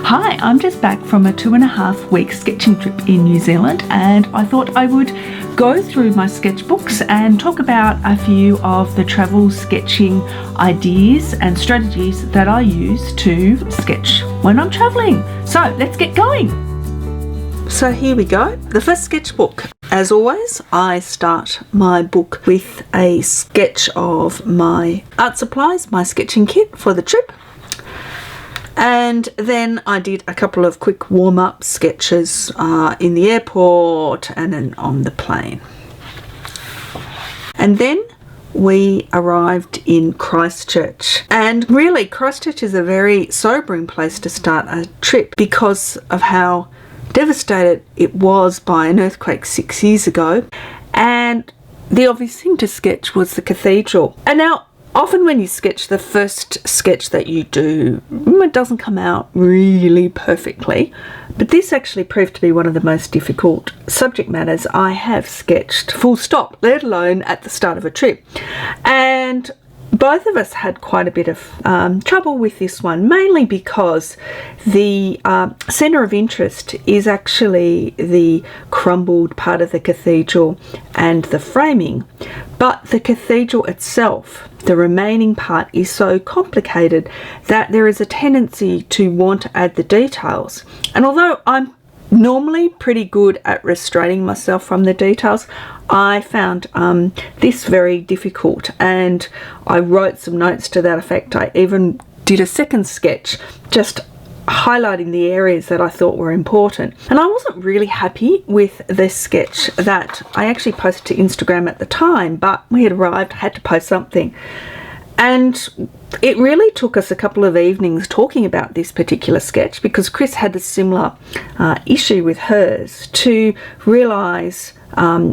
Hi, I'm just back from a 2.5-week sketching trip in New Zealand, and I thought I would go through my sketchbooks and talk about a few of the travel sketching ideas and strategies that I use to sketch when I'm traveling. So let's get going. So here we go, the first sketchbook. As always, I start my book with a sketch of my art supplies, my sketching kit for the trip. And then I did a couple of quick warm-up sketches in the airport and then on the plane. And then we arrived in Christchurch. And really, Christchurch is a very sobering place to start a trip because of how devastated it was by an earthquake 6 years ago. And the obvious thing to sketch was the cathedral. And now, often when you sketch, the first sketch that you do, it doesn't come out really perfectly, but this actually proved to be one of the most difficult subject matters I have sketched, full stop, let alone at the start of a trip. And both of us had quite a bit of trouble with this one, mainly because the centre of interest is actually the crumbled part of the cathedral and the framing, but the cathedral itself, the remaining part, is so complicated that there is a tendency to want to add the details. And although I'm normally pretty good at restraining myself from the details, I found this very difficult, and I wrote some notes to that effect. I even did a second sketch just highlighting the areas that I thought were important. And I wasn't really happy with this sketch that I actually posted to Instagram at the time, but we had arrived, had to post something. And it really took us a couple of evenings talking about this particular sketch, because Chris had a similar issue with hers, to realise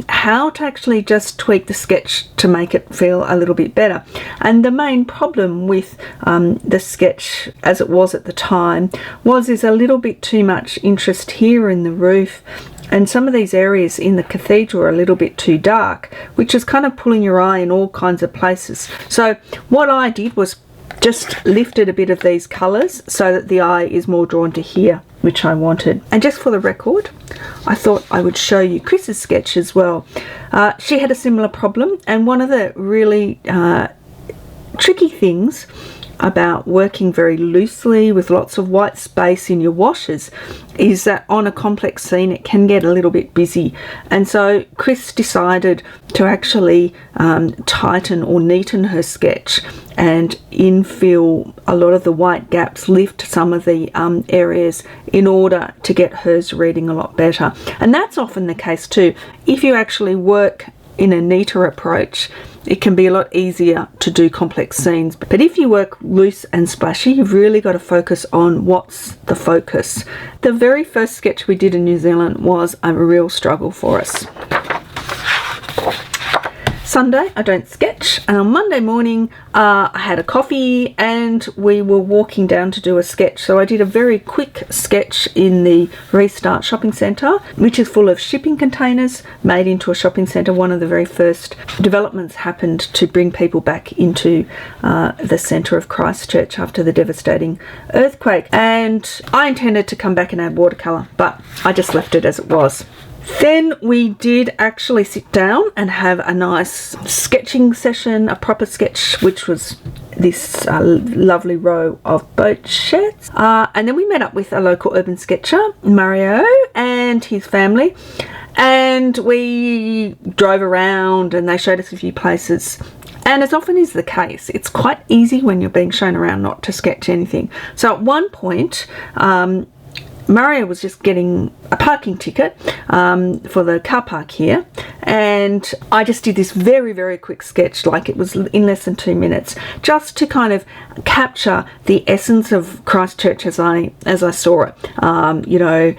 how to actually just tweak the sketch to make it feel a little bit better. And the main problem with the sketch as it was at the time was there's a little bit too much interest here in the roof, and some of these areas in the cathedral are a little bit too dark, which is kind of pulling your eye in all kinds of places. So what I did was just lifted a bit of these colours so that the eye is more drawn to here, which I wanted. And just for the record, I thought I would show you Chris's sketch as well. She had a similar problem, and one of the really tricky things about working very loosely with lots of white space in your washes is that on a complex scene it can get a little bit busy. And so Chris decided to actually tighten or neaten her sketch and infill a lot of the white gaps, lift some of the areas in order to get hers reading a lot better. And that's often the case too. If you actually work in a neater approach, it can be a lot easier to do complex scenes. But if you work loose and splashy, you've really got to focus on what's the focus. The very first sketch we did in New Zealand was a real struggle for us. Sunday, I don't sketch, and on Monday morning I had a coffee and we were walking down to do a sketch. So I did a very quick sketch in the Restart shopping centre, which is full of shipping containers made into a shopping centre. One of the very first developments happened to bring people back into the centre of Christchurch after the devastating earthquake. And I intended to come back and add watercolour, but I just left it as it was. Then we did actually sit down and have a nice sketching session, a proper sketch, which was this lovely row of boat sheds. And then we met up with a local urban sketcher, Mario, and his family. And we drove around and they showed us a few places. And as often is the case, it's quite easy when you're being shown around not to sketch anything. So at one point, Mario was just getting a parking ticket for the car park here, and I just did this very, very quick sketch, like it was in less than 2 minutes, just to kind of capture the essence of Christchurch as I saw it. You know,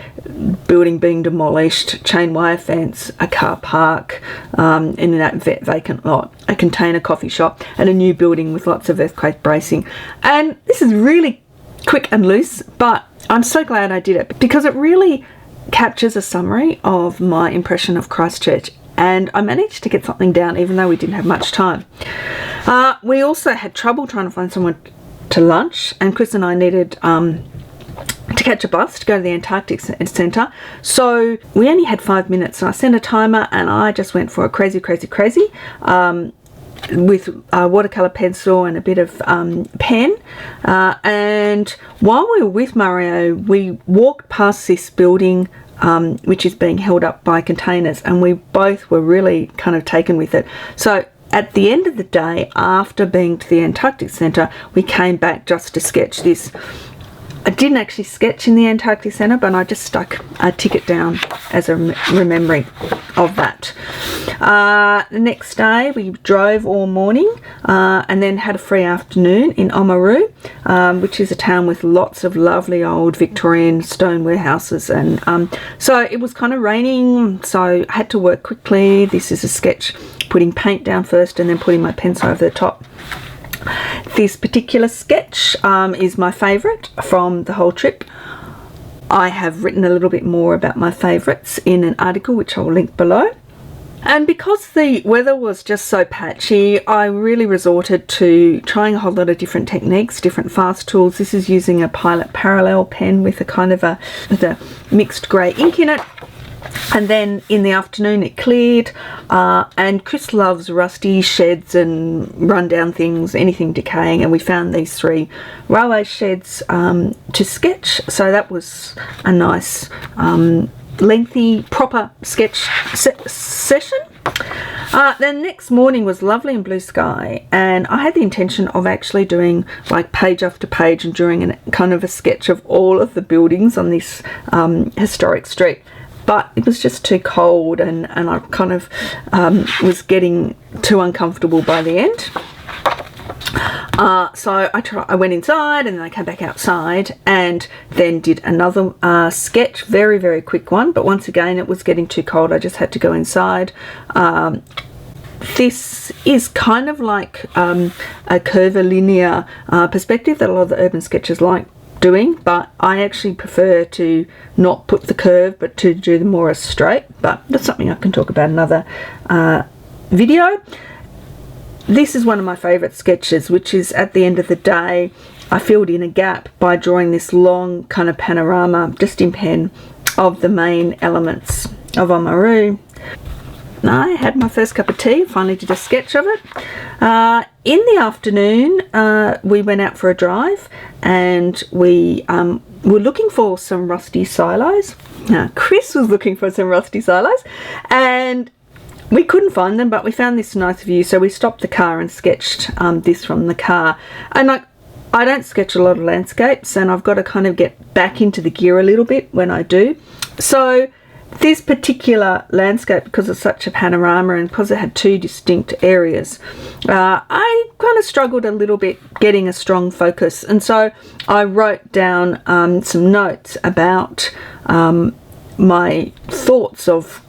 building being demolished, chain wire fence, a car park, in that vacant lot, a container coffee shop, and a new building with lots of earthquake bracing. And this is really quick and loose, but I'm so glad I did it because it really captures a summary of my impression of Christchurch, and I managed to get something down even though we didn't have much time. We also had trouble trying to find someone to lunch, and Chris and I needed to catch a bus to go to the Antarctic Centre. So we only had 5 minutes, and I set a timer, and I just went for a crazy with a watercolour pencil and a bit of pen. And while we were with Mario, we walked past this building which is being held up by containers, and we both were really kind of taken with it. So at the end of the day, after being to the Antarctic Centre, we came back just to sketch this. I didn't actually sketch in the Antarctic Centre, but I just stuck a ticket down as a remembering of that. The next day we drove all morning and then had a free afternoon in Oamaru, which is a town with lots of lovely old Victorian stone warehouses, and so it was kind of raining, so I had to work quickly. This is a sketch putting paint down first and then putting my pencil over the top. This particular sketch is my favourite from the whole trip. I have written a little bit more about my favourites in an article which I'll link below. And because the weather was just so patchy, I really resorted to trying a whole lot of different techniques, different fast tools. This is using a Pilot Parallel pen with a kind of a mixed grey ink in it. And then in the afternoon it cleared, and Chris loves rusty sheds and rundown things, anything decaying, and we found these 3 railway sheds to sketch. So that was a nice lengthy proper sketch session. Then next morning was lovely and blue sky, and I had the intention of actually doing like page after page and doing kind of a sketch of all of the buildings on this historic street. But it was just too cold, and I kind of was getting too uncomfortable by the end. So I went inside, and then I came back outside and then did another sketch, very quick one, but once again it was getting too cold. I just had to go inside. This is kind of like a curvilinear perspective that a lot of the urban sketches like doing, but I actually prefer to not put the curve but to do them more as straight, but that's something I can talk about in another video. This is one of my favourite sketches, which is at the end of the day I filled in a gap by drawing this long kind of panorama just in pen of the main elements of Oamaru. I had my first cup of tea, finally did a sketch of it. In the afternoon we went out for a drive, and we were looking for some rusty silos. Chris was looking for some rusty silos, and we couldn't find them, but we found this nice view, so we stopped the car and sketched this from the car. And I don't sketch a lot of landscapes, and I've got to kind of get back into the gear a little bit when I do. So this particular landscape, because it's such a panorama and because it had 2 distinct areas, I kind of struggled a little bit getting a strong focus, and so I wrote down some notes about my thoughts of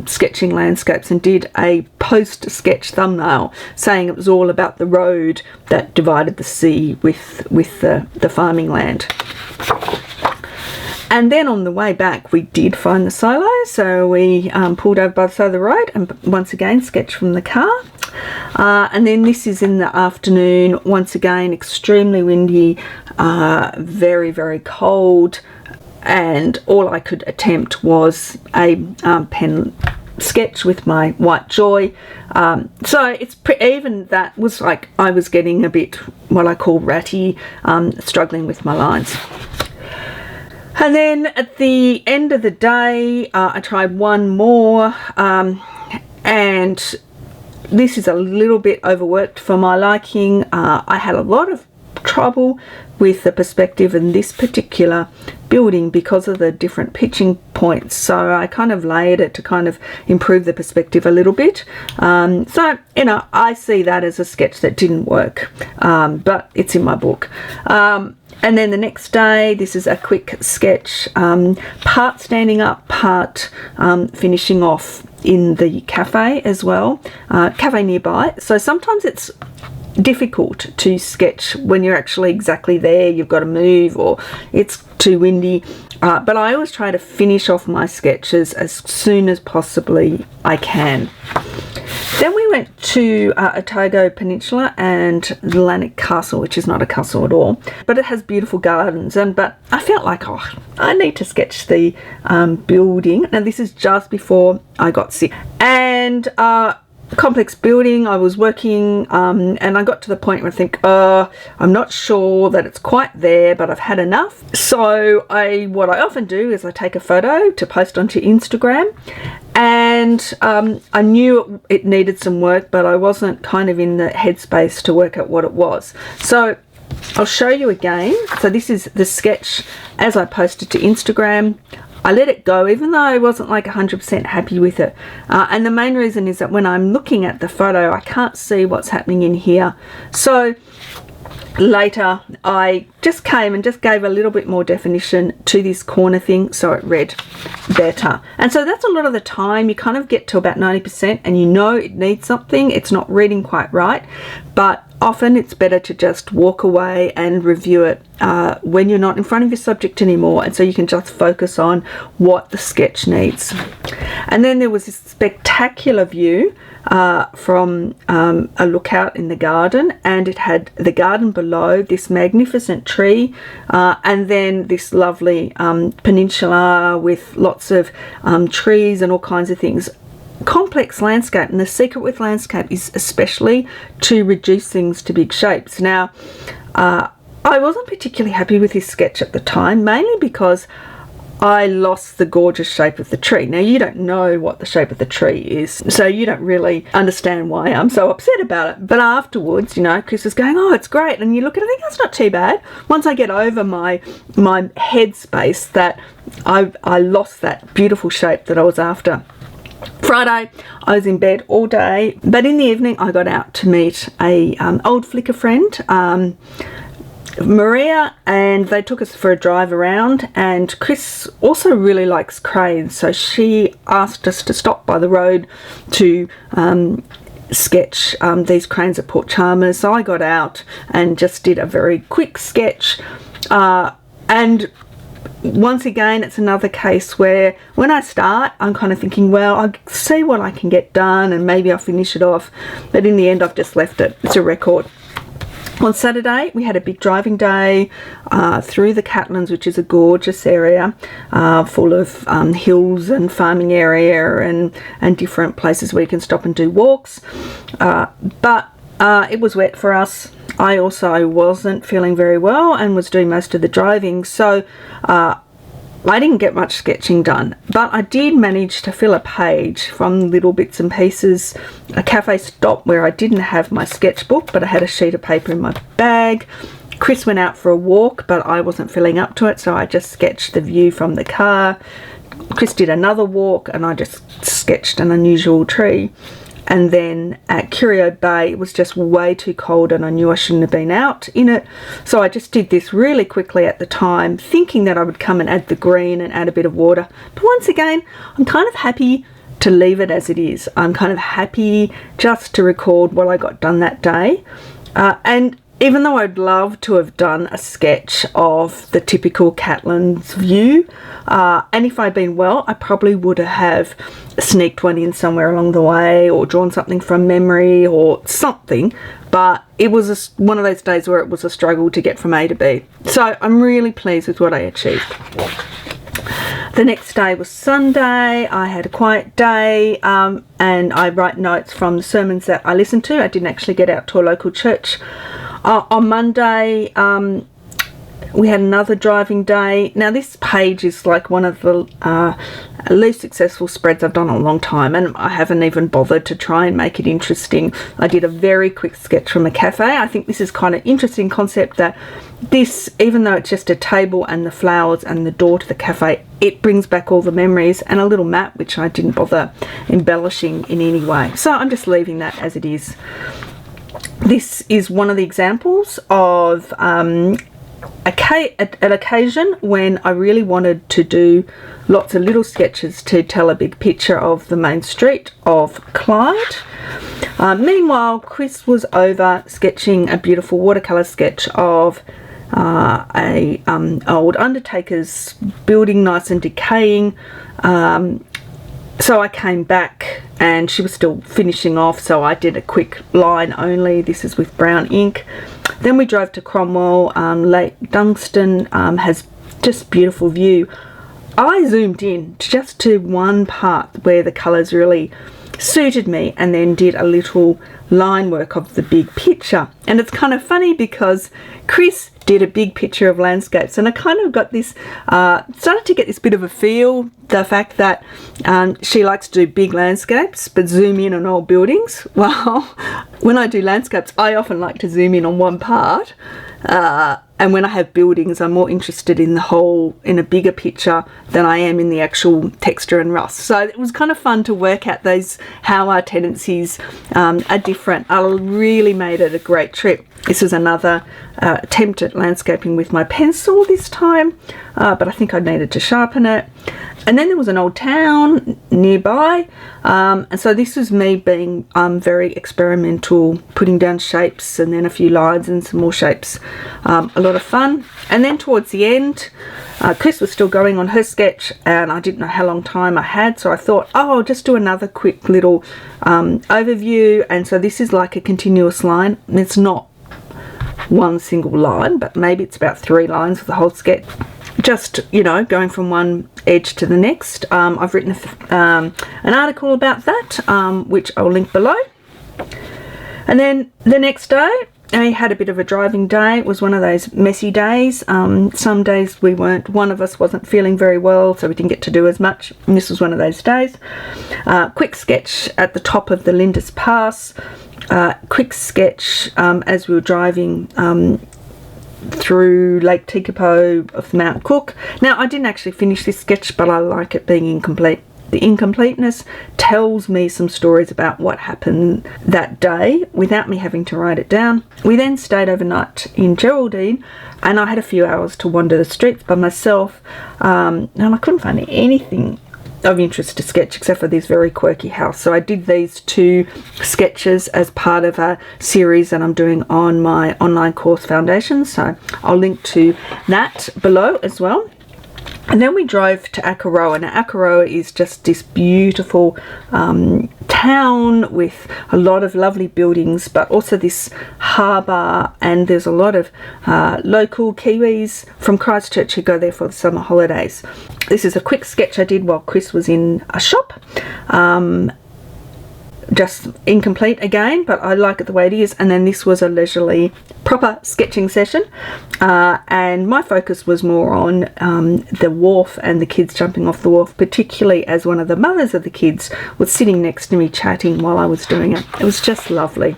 sketching landscapes, and did a post-sketch thumbnail saying it was all about the road that divided the sea with the farming land. And then on the way back we did find the silo, so we pulled over by the side of the road and once again sketched from the car. And then this is in the afternoon, once again extremely windy, very cold, and all I could attempt was a pen sketch with my white joy. So it's even that was like I was getting a bit what I call ratty, struggling with my lines. And then at the end of the day I tried one more, and this is a little bit overworked for my liking. I had a lot of trouble with the perspective in this particular building because of the different pitching points, so I kind of layered it to kind of improve the perspective a little bit. So you know, I see that as a sketch that didn't work, but it's in my book. And then the next day, this is a quick sketch, part standing up, part finishing off in the cafe as well, cafe nearby. So sometimes it's difficult to sketch when you're actually exactly there, you've got to move or it's too windy, but I always try to finish off my sketches as soon as possibly I can. Then we went to Otago Peninsula and Atlantic Castle, which is not a castle at all, but it has beautiful gardens. But I felt like, oh, I need to sketch the building. Now this is just before I got sick, and complex building. I was working and I got to the point where I think, I'm not sure that it's quite there, but I've had enough. So what I often do is I take a photo to post onto Instagram, and I knew it needed some work, but I wasn't kind of in the headspace to work out what it was. So I'll show you again. So this is the sketch as I posted to Instagram. I let it go even though I wasn't like 100% happy with it, and the main reason is that when I'm looking at the photo I can't see what's happening in here. So later I just came and just gave a little bit more definition to this corner thing so it read better. And so that's a lot of the time. You kind of get to about 90% and you know it needs something, it's not reading quite right, but often it's better to just walk away and review it when you're not in front of your subject anymore, and so you can just focus on what the sketch needs. And then there was this spectacular view from a lookout in the garden, and it had the garden below, this magnificent tree, and then this lovely peninsula with lots of trees and all kinds of things. Complex landscape, and the secret with landscape is especially to reduce things to big shapes. Now I wasn't particularly happy with this sketch at the time, mainly because I lost the gorgeous shape of the tree. Now you don't know what the shape of the tree is, so you don't really understand why I'm so upset about it. But afterwards, you know, Chris was going, oh, it's great, and you look at it, I think that's not too bad. Once I get over my headspace that I lost that beautiful shape that I was after. Friday I was in bed all day, but in the evening I got out to meet a old flicker friend, Maria, and they took us for a drive around. And Chris also really likes cranes, so she asked us to stop by the road to sketch these cranes at Port Chalmers. So I got out and just did a very quick sketch, and once again it's another case where when I start I'm kind of thinking, well, I'll see what I can get done and maybe I'll finish it off, but in the end I've just left it. It's a record. On Saturday we had a big driving day through the Catlins, which is a gorgeous area full of hills and farming area and different places where you can stop and do walks, but it was wet for us. I also wasn't feeling very well and was doing most of the driving, so I didn't get much sketching done, but I did manage to fill a page from little bits and pieces. A cafe stop where I didn't have my sketchbook, but I had a sheet of paper in my bag. Chris went out for a walk, but I wasn't feeling up to it, so I just sketched the view from the car. Chris did another walk and I just sketched an unusual tree. And then at Curio Bay it was just way too cold and I knew I shouldn't have been out in it, so I just did this really quickly at the time, thinking that I would come and add the green and add a bit of water. But once again I'm kind of happy to leave it as it is. I'm kind of happy just to record what I got done that day, and even though I'd love to have done a sketch of the typical Catlins view, and if I'd been well I probably would have sneaked one in somewhere along the way or drawn something from memory or something, but it was one of those days where it was a struggle to get from A to B. So I'm really pleased with what I achieved. The next day was Sunday. I had a quiet day, and I write notes from the sermons that I listened to. I didn't actually get out to a local church. On Monday we had another driving day. Now this page is like one of the least successful spreads I've done in a long time, and I haven't even bothered to try and make it interesting. I did a very quick sketch from a cafe. I think this is kind of interesting concept, that this, even though it's just a table and the flowers and the door to the cafe, it brings back all the memories, and a little map which I didn't bother embellishing in any way. So I'm just leaving that as it is. This is one of the examples of an occasion when I really wanted to do lots of little sketches to tell a big picture of the main street of Clyde. Meanwhile, Chris was over sketching a beautiful watercolour sketch of a old undertaker's building, nice and decaying. So I came back and she was still finishing off, so I did a quick line only. This is with brown ink. Then we drove to Cromwell. Lake Dunstan has just beautiful view. I zoomed in just to one part where the colours really suited me, and then did a little line work of the big picture. And it's kind of funny because Chris did a big picture of landscapes, and I kind of got this started to get this bit of a feel, the fact that she likes to do big landscapes but zoom in on old buildings. Well, when I do landscapes, I often like to zoom in on one part, and when I have buildings, I'm more interested in the whole, in a bigger picture, than I am in the actual texture and rust. So it was kind of fun to work out those, how our tendencies are different. I really made it a great trip. This was another attempt at landscaping with my pencil this time, but I think I needed to sharpen it. And then there was an old town nearby, and so this was me being very experimental, putting down shapes and then a few lines and some more shapes. A lot of fun. And then towards the end, Chris was still going on her sketch, and I didn't know how long time I had, so I thought, oh, I'll just do another quick little overview. And so this is like a continuous line. It's not one single line, but maybe it's about 3 lines for the whole sketch, just, you know, going from one edge to the next. I've written an article about that, which I'll link below. And then the next day I had a bit of a driving day. It was one of those messy days. Some days one of us wasn't feeling very well, so we didn't get to do as much, and this was one of those days. Quick sketch at the top of the Lindis Pass. Quick sketch as we were driving through Lake Tekapo of Mount Cook. Now, I didn't actually finish this sketch, but I like it being incomplete. The incompleteness tells me some stories about what happened that day without me having to write it down. We then stayed overnight in Geraldine, and I had a few hours to wander the streets by myself, and I couldn't find anything of interest to sketch except for this very quirky house. So I did these 2 sketches as part of a series that I'm doing on my online course Foundations, so I'll link to that below as well. And then we drove to Akaroa. Now, Akaroa is just this beautiful town with a lot of lovely buildings, but also this harbour, and there's a lot of local Kiwis from Christchurch who go there for the summer holidays. This is a quick sketch I did while Chris was in a shop. Just incomplete again, but I like it the way it is. And then this was a leisurely proper sketching session, and my focus was more on the wharf and the kids jumping off the wharf, particularly as one of the mothers of the kids was sitting next to me chatting while I was doing it. It was just lovely.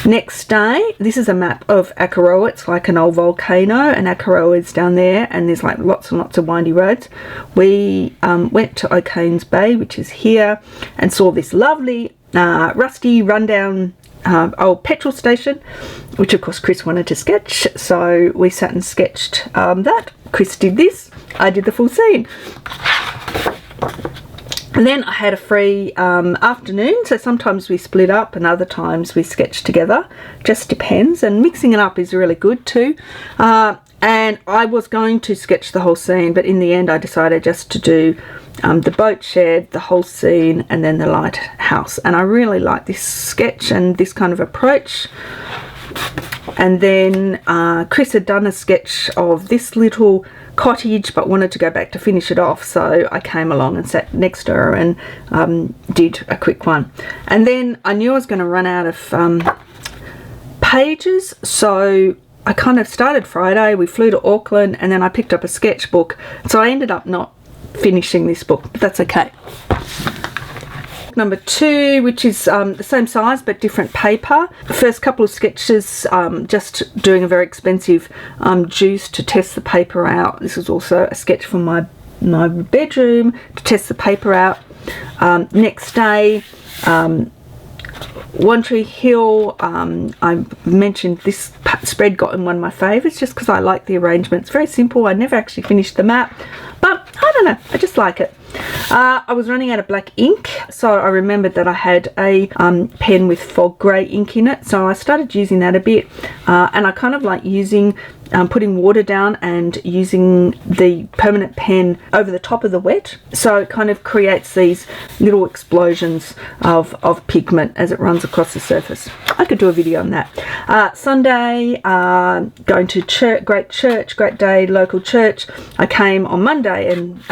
Next day, this is a map of Akaroa. It's like an old volcano, and Akaroa is down there, and there's like lots and lots of windy roads. We went to O'Kane's Bay, which is here, and saw this lovely rusty rundown old petrol station, which of course Chris wanted to sketch, so we sat and sketched that. Chris did this, I did the full scene. And then I had a free afternoon, so sometimes we split up and other times we sketch together, just depends, and mixing it up is really good too. And I was going to sketch the whole scene, but in the end I decided just to do the boat shed, the whole scene, and then the lighthouse. And I really like this sketch and this kind of approach. And then Chris had done a sketch of this little cottage but wanted to go back to finish it off, so I came along and sat next to her and did a quick one. And then I knew I was going to run out of pages, so I kind of started Friday, we flew to Auckland, and then I picked up a sketchbook, so I ended up not finishing this book, but that's okay. Number 2, which is the same size but different paper. The first couple of sketches, just doing a very expensive juice to test the paper out. This is also a sketch from my bedroom to test the paper out. Next day, One Tree Hill, I mentioned this spread got in one of my favourites just because I like the arrangement. It's very simple. I never actually finished the map, but I don't know, I just like it. I was running out of black ink, so I remembered that I had a pen with fog grey ink in it, so I started using that a bit, and I kind of like using putting water down and using the permanent pen over the top of the wet, so it kind of creates these little explosions of pigment as it runs across the surface. I could do a video on that. Sunday, going to church, great day, local church. I came on Monday and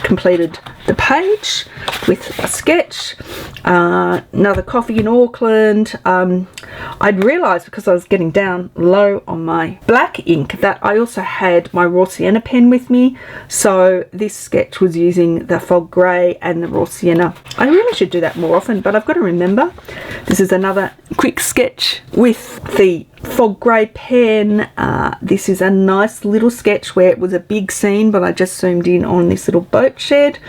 completed the page with a sketch. Another coffee in Auckland. I'd realised, because I was getting down low on my black ink, that I also had my raw sienna pen with me, so this sketch was using the fog grey and the raw sienna. I really should do that more often, but I've got to remember. This is another quick sketch with the fog grey pen. This is a nice little sketch where it was a big scene, but I just zoomed in on this little boat shed.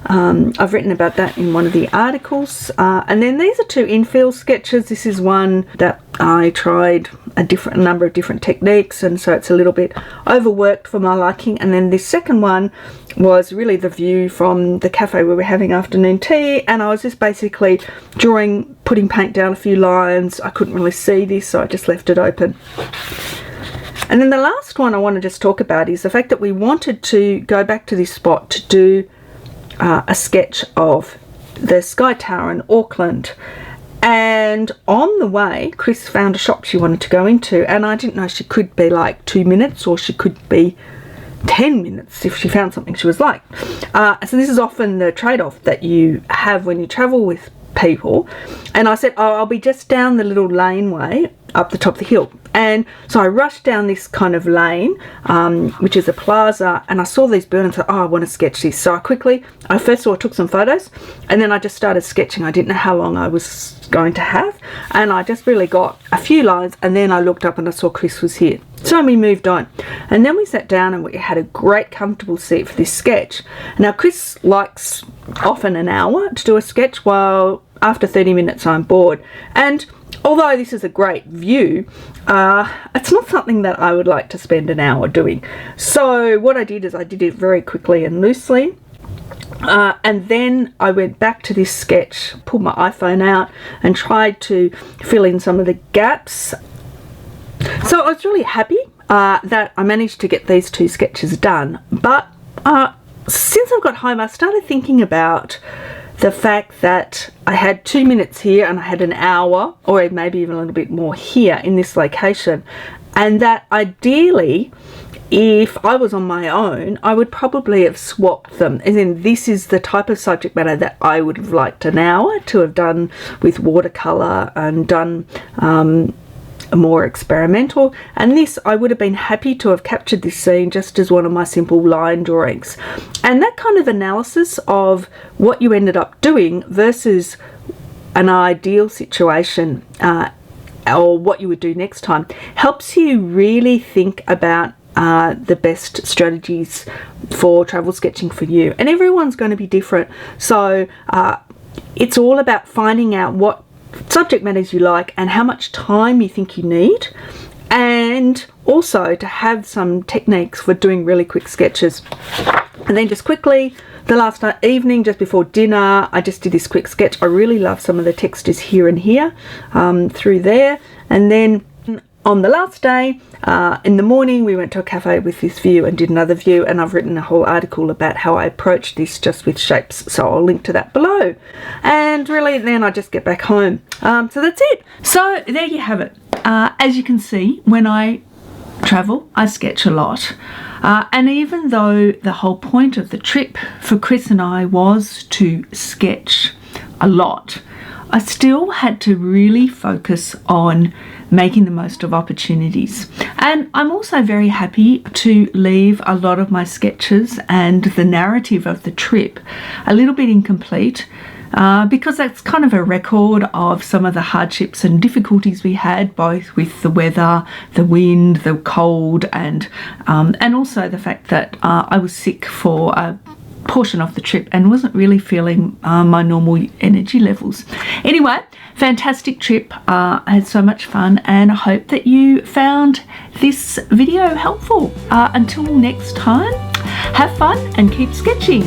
I've written about that in one of the articles, and then these are two infill sketches. This is one that I tried a number of different techniques, and so it's a little bit overworked for my liking. And then this second one was really the view from the cafe where we're having afternoon tea, and I was just basically putting paint down a few lines. I couldn't really see this, so I just left it open. And then the last one I want to just talk about is the fact that we wanted to go back to this spot to do a sketch of the Sky Tower in Auckland, and on the way Chris found a shop she wanted to go into, and I didn't know she could be like 2 minutes or she could be 10 minutes if she found something she was like. So this is often the trade-off that you have when you travel with people, and I said, oh, I'll be just down the little laneway up the top of the hill. And so I rushed down this kind of lane, which is a plaza, and I saw these birds and thought, oh, I want to sketch this. So I first of all took some photos, and then I just started sketching. I didn't know how long I was going to have, and I just really got a few lines, and then I looked up and I saw Chris was here. So we moved on, and then we sat down and we had a great comfortable seat for this sketch. Now Chris likes often an hour to do a sketch, while after 30 minutes I'm bored. And although this is a great view, it's not something that I would like to spend an hour doing. So what I did is I did it very quickly and loosely. And then I went back to this sketch, pulled my iPhone out and tried to fill in some of the gaps. So I was really happy that I managed to get these two sketches done. But since I've got home, I started thinking about the fact that I had 2 minutes here and I had an hour, or maybe even a little bit more here in this location, and that ideally, if I was on my own, I would probably have swapped them. As in, this is the type of subject matter that I would have liked an hour to have done with watercolour and done more experimental, and this I would have been happy to have captured this scene just as one of my simple line drawings. And that kind of analysis of what you ended up doing versus an ideal situation or what you would do next time helps you really think about the best strategies for travel sketching for you, and everyone's going to be different. So it's all about finding out what subject matters you like and how much time you think you need, and also to have some techniques for doing really quick sketches. And then just quickly, the last evening just before dinner, I just did this quick sketch. I really love some of the textures here and here through there. And then on the last day, in the morning, we went to a cafe with this view and did another view, and I've written a whole article about how I approached this just with shapes, so I'll link to that below. And really then I just get back home. So that's it. So there you have it. As you can see, when I travel, I sketch a lot. And even though the whole point of the trip for Chris and I was to sketch a lot, I still had to really focus on making the most of opportunities. And I'm also very happy to leave a lot of my sketches and the narrative of the trip a little bit incomplete, because that's kind of a record of some of the hardships and difficulties we had, both with the weather, the wind, the cold, and also the fact that I was sick for a portion of the trip and wasn't really feeling my normal energy levels. Anyway, fantastic trip. I had so much fun, and I hope that you found this video helpful. Until next time, have fun and keep sketching.